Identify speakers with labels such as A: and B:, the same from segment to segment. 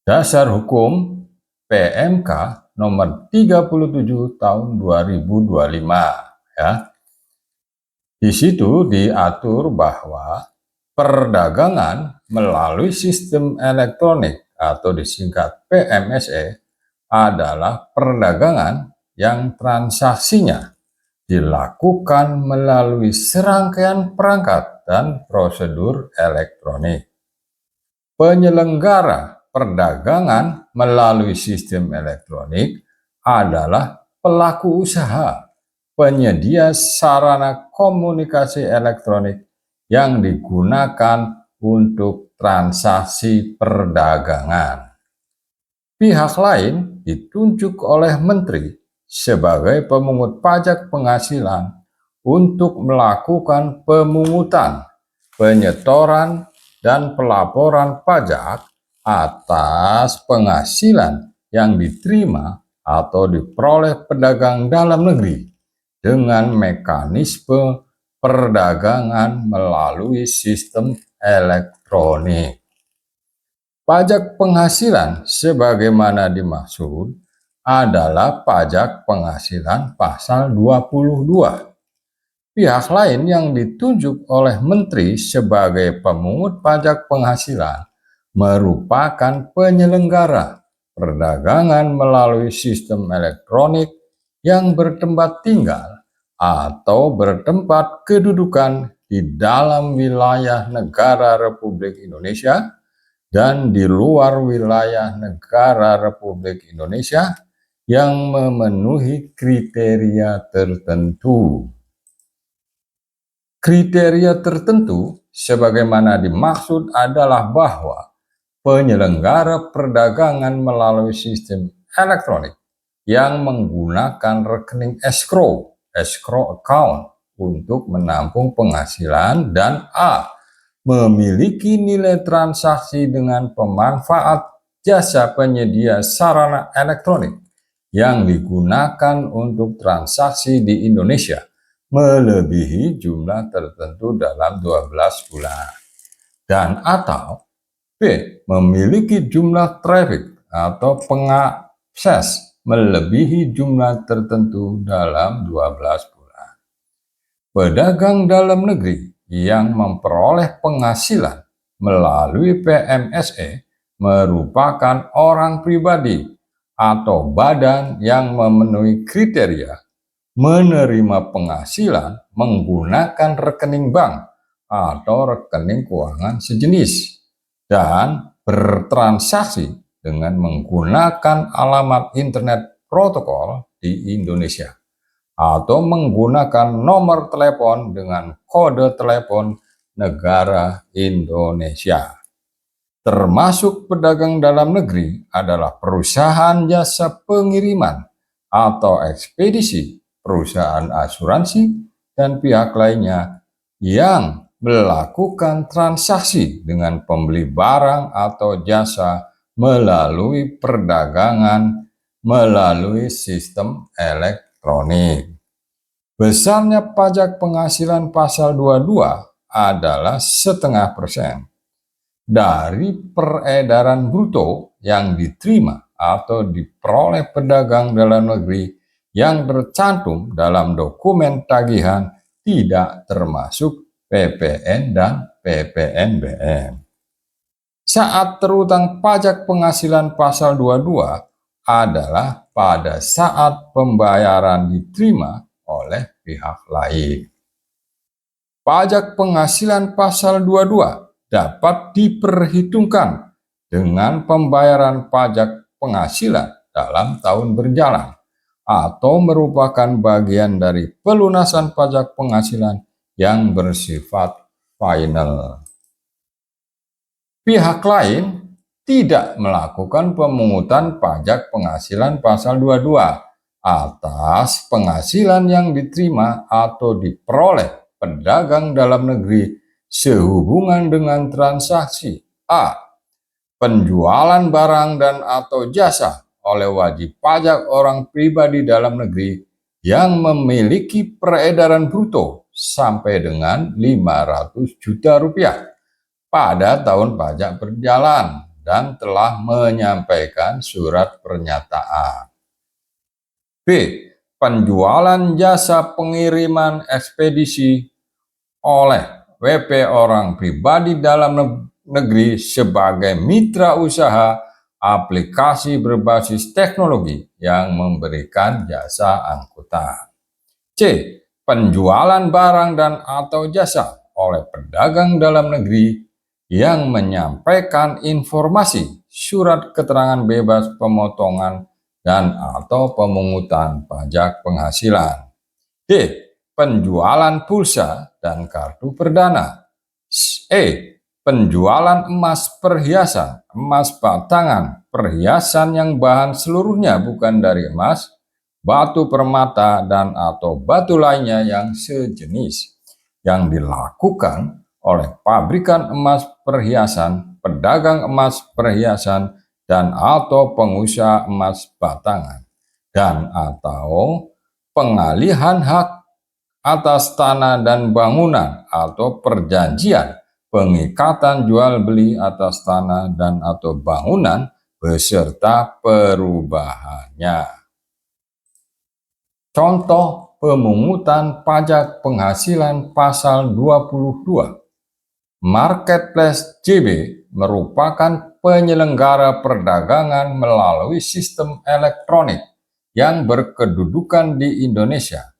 A: Dasar Hukum PMK nomor 37 tahun 2025 ya. Di situ diatur bahwa perdagangan melalui sistem elektronik atau disingkat PMSE adalah perdagangan yang transaksinya dilakukan melalui serangkaian perangkat dan prosedur elektronik. Penyelenggara perdagangan melalui sistem elektronik adalah pelaku usaha, penyedia sarana komunikasi elektronik yang digunakan untuk transaksi perdagangan. Pihak lain ditunjuk oleh menteri sebagai pemungut pajak penghasilan untuk melakukan pemungutan, penyetoran, dan pelaporan pajak atas penghasilan yang diterima atau diperoleh pedagang dalam negeri dengan mekanisme perdagangan melalui sistem elektronik. Pajak penghasilan sebagaimana dimaksud adalah pajak penghasilan pasal 22. Pihak lain yang ditunjuk oleh menteri sebagai pemungut pajak penghasilan merupakan penyelenggara perdagangan melalui sistem elektronik yang bertempat tinggal atau bertempat kedudukan di dalam wilayah negara Republik Indonesia dan di luar wilayah negara Republik Indonesia yang memenuhi kriteria tertentu. Kriteria tertentu sebagaimana dimaksud adalah bahwa penyelenggara perdagangan melalui sistem elektronik yang menggunakan rekening escrow account untuk menampung penghasilan, dan A. memiliki nilai transaksi dengan pemanfaat jasa penyedia sarana elektronik yang digunakan untuk transaksi di Indonesia melebihi jumlah tertentu dalam 12 bulan. Dan atau B. memiliki jumlah traffic atau pengakses melebihi jumlah tertentu dalam 12 bulan. Pedagang dalam negeri yang memperoleh penghasilan melalui PMSE merupakan orang pribadi atau badan yang memenuhi kriteria menerima penghasilan menggunakan rekening bank atau rekening keuangan sejenis dan bertransaksi dengan menggunakan alamat internet protokol di Indonesia atau menggunakan nomor telepon dengan kode telepon negara Indonesia. Termasuk pedagang dalam negeri adalah perusahaan jasa pengiriman atau ekspedisi, perusahaan asuransi, dan pihak lainnya yang melakukan transaksi dengan pembeli barang atau jasa melalui perdagangan melalui sistem elektronik. Besarnya pajak penghasilan pasal 22 adalah 0,5% dari peredaran bruto yang diterima atau diperoleh pedagang dalam negeri yang tercantum dalam dokumen tagihan tidak termasuk PPN dan PPNBM. Saat terutang pajak penghasilan pasal 22 adalah pada saat pembayaran diterima oleh pihak lain. Pajak penghasilan pasal 22 dapat diperhitungkan dengan pembayaran pajak penghasilan dalam tahun berjalan atau merupakan bagian dari pelunasan pajak penghasilan yang bersifat final. Pihak lain tidak melakukan pemungutan pajak penghasilan pasal 22 atas penghasilan yang diterima atau diperoleh pedagang dalam negeri sehubungan dengan transaksi A. penjualan barang dan atau jasa oleh wajib pajak orang pribadi dalam negeri yang memiliki peredaran bruto sampai dengan 500 juta rupiah pada tahun pajak berjalan dan telah menyampaikan surat pernyataan. B. Penjualan jasa pengiriman ekspedisi oleh WP orang pribadi dalam negeri sebagai mitra usaha aplikasi berbasis teknologi yang memberikan jasa angkutan. C. Penjualan barang dan atau jasa oleh pedagang dalam negeri yang menyampaikan informasi surat keterangan bebas pemotongan dan atau pemungutan pajak penghasilan. D. Penjualan pulsa dan kartu perdana. E. Penjualan emas perhiasan, emas batangan, perhiasan yang bahan seluruhnya bukan dari emas, batu permata dan atau batu lainnya yang sejenis, yang dilakukan oleh pabrikan emas perhiasan, pedagang emas perhiasan, dan atau pengusaha emas batangan, dan atau pengalihan hak atas tanah dan bangunan atau perjanjian pengikatan jual beli atas tanah dan atau bangunan beserta perubahannya. Contoh pemungutan pajak penghasilan pasal 22. Marketplace JB merupakan penyelenggara perdagangan melalui sistem elektronik yang berkedudukan di Indonesia.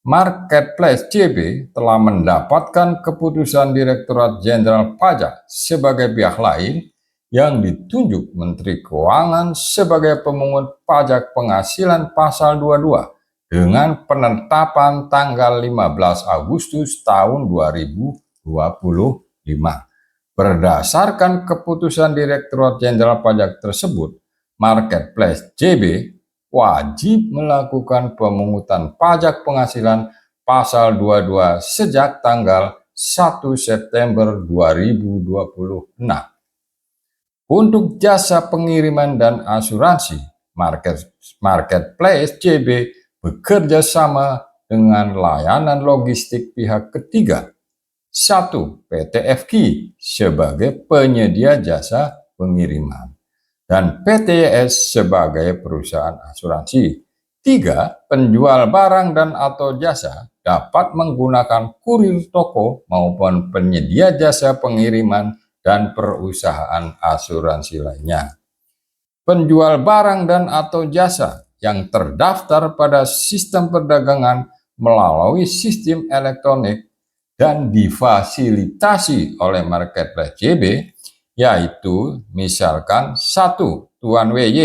A: Marketplace JB telah mendapatkan keputusan Direktorat Jenderal Pajak sebagai pihak lain yang ditunjuk Menteri Keuangan sebagai pemungut pajak penghasilan pasal 22 dengan penetapan tanggal 15 Agustus tahun 2025. Berdasarkan keputusan Direktorat Jenderal Pajak tersebut, Marketplace JB wajib melakukan pemungutan pajak penghasilan pasal 22 sejak tanggal 1 September 2026. Untuk jasa pengiriman dan asuransi, Marketplace JB bekerja sama dengan layanan logistik pihak ketiga. 1. PT FQ sebagai penyedia jasa pengiriman dan PTYS sebagai perusahaan asuransi. 3. Penjual barang dan atau jasa dapat menggunakan kurir toko maupun penyedia jasa pengiriman dan perusahaan asuransi lainnya. Penjual barang dan atau jasa yang terdaftar pada sistem perdagangan melalui sistem elektronik dan difasilitasi oleh Marketplace JB, yaitu misalkan 1. Tuan WY,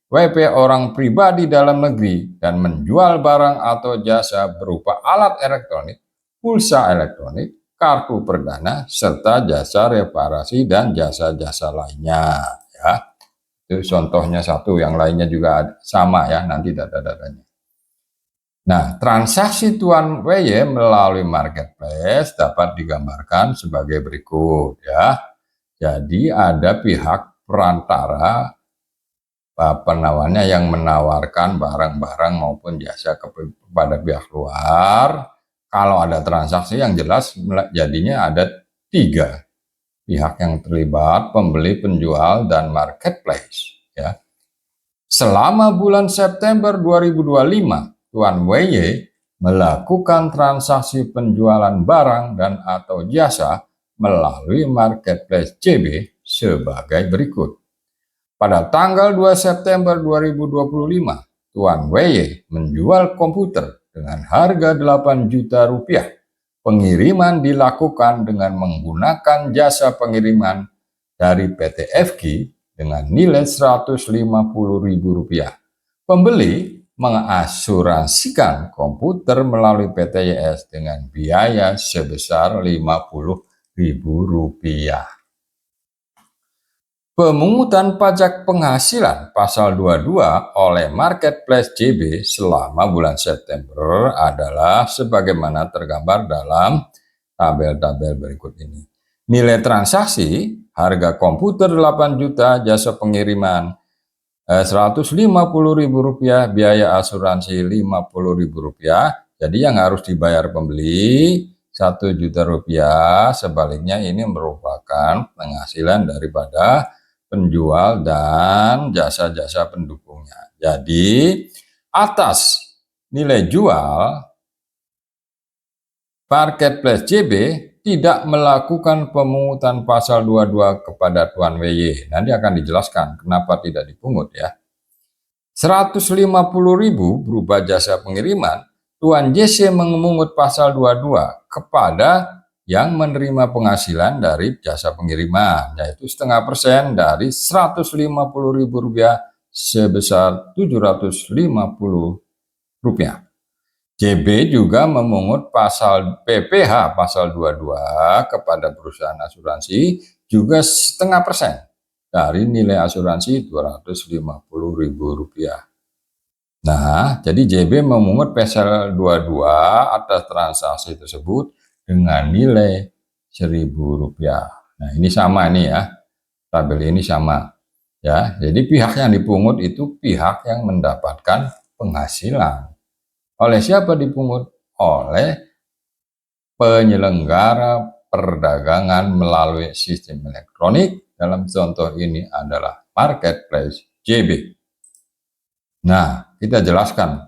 A: WP orang pribadi dalam negeri dan menjual barang atau jasa berupa alat elektronik, pulsa elektronik, kartu perdana, serta jasa reparasi dan jasa-jasa lainnya. Ya, itu contohnya satu, yang lainnya juga sama ya, nanti data-datanya. Nah, transaksi Tuan WY melalui Marketplace dapat digambarkan sebagai berikut ya. Jadi ada pihak perantara yang menawarkan barang-barang maupun jasa kepada pihak luar. Kalau ada transaksi yang jelas jadinya ada 3 pihak yang terlibat, pembeli, penjual, dan marketplace ya. Selama bulan September 2025, Tuan WY melakukan transaksi penjualan barang dan atau jasa melalui Marketplace JB sebagai berikut. Pada tanggal 2 September 2025, Tuan WY menjual komputer dengan harga 8 juta rupiah. Pengiriman dilakukan dengan menggunakan jasa pengiriman dari PT FQ dengan nilai Rp150.000. Pembeli mengasuransikan komputer melalui PTYS dengan biaya sebesar Rp50.000. Pemungutan pajak penghasilan pasal 22 oleh Marketplace JB selama bulan September adalah sebagaimana tergambar dalam tabel-tabel berikut ini. Nilai transaksi, harga komputer 8 juta, jasa pengiriman Rp150.000, biaya asuransi Rp50.000. Jadi yang harus dibayar pembeli Rp1 juta, sebaliknya ini merupakan penghasilan daripada penjual dan jasa-jasa pendukungnya. Jadi atas nilai jual, Marketplace JB tidak melakukan pemungutan pasal 22 kepada Tuan WY. Nanti akan dijelaskan kenapa tidak dipungut ya. 150.000 berupa jasa pengiriman, Tuan JC memungut pasal 22 kepada yang menerima penghasilan dari jasa pengiriman, yaitu 0,5% dari Rp150.000 sebesar Rp750. JB juga memungut pasal PPh pasal 22 kepada perusahaan asuransi juga 0,5% dari nilai asuransi Rp250.000. Nah, jadi JB memungut pasal 22 atas transaksi tersebut dengan nilai Rp1.000. Nah, ini sama nih ya. Tabel ini sama. Ya, jadi pihak yang dipungut itu pihak yang mendapatkan penghasilan. Oleh siapa dipungut? Oleh penyelenggara perdagangan melalui sistem elektronik. Dalam contoh ini adalah Marketplace JB. Nah, kita jelaskan.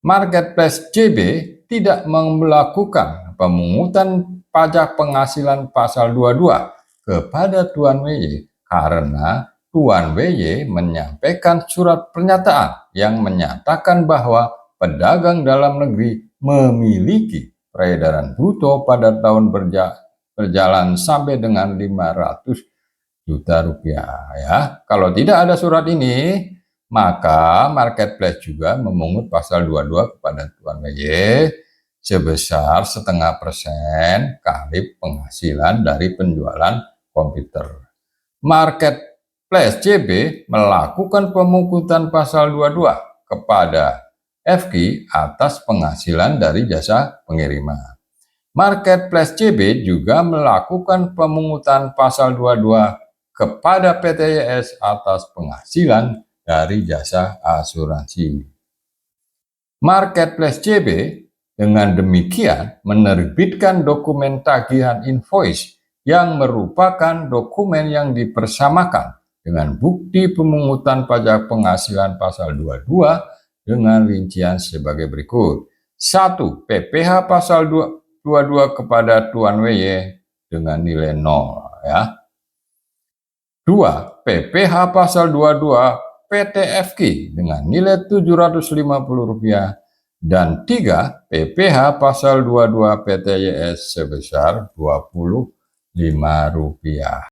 A: Marketplace JB tidak melakukan pemungutan pajak penghasilan pasal 22 kepada Tuan WY karena Tuan WY menyampaikan surat pernyataan yang menyatakan bahwa pedagang dalam negeri memiliki peredaran bruto pada tahun berjalan sampai dengan 500 juta rupiah ya. Kalau tidak ada surat ini, maka Marketplace juga memungut pasal 22 kepada Tuan WY sebesar 0,5% kali penghasilan dari penjualan komputer. Marketplace JB melakukan pemungutan pasal 22 kepada FQ atas penghasilan dari jasa pengiriman. Marketplace JB juga melakukan pemungutan pasal 22 kepada PTYS atas penghasilan dari jasa asuransi. Marketplace JB dengan demikian menerbitkan dokumen tagihan invoice yang merupakan dokumen yang dipersamakan dengan bukti pemungutan pajak penghasilan pasal 22 dengan rincian sebagai berikut. 1. PPh pasal 22 kepada Tuan WY dengan nilai 0 ya. 2. PPh pasal 22 PTFQ dengan nilai Rp750 dan 3. PPh pasal 22 PTYS sebesar Rp25.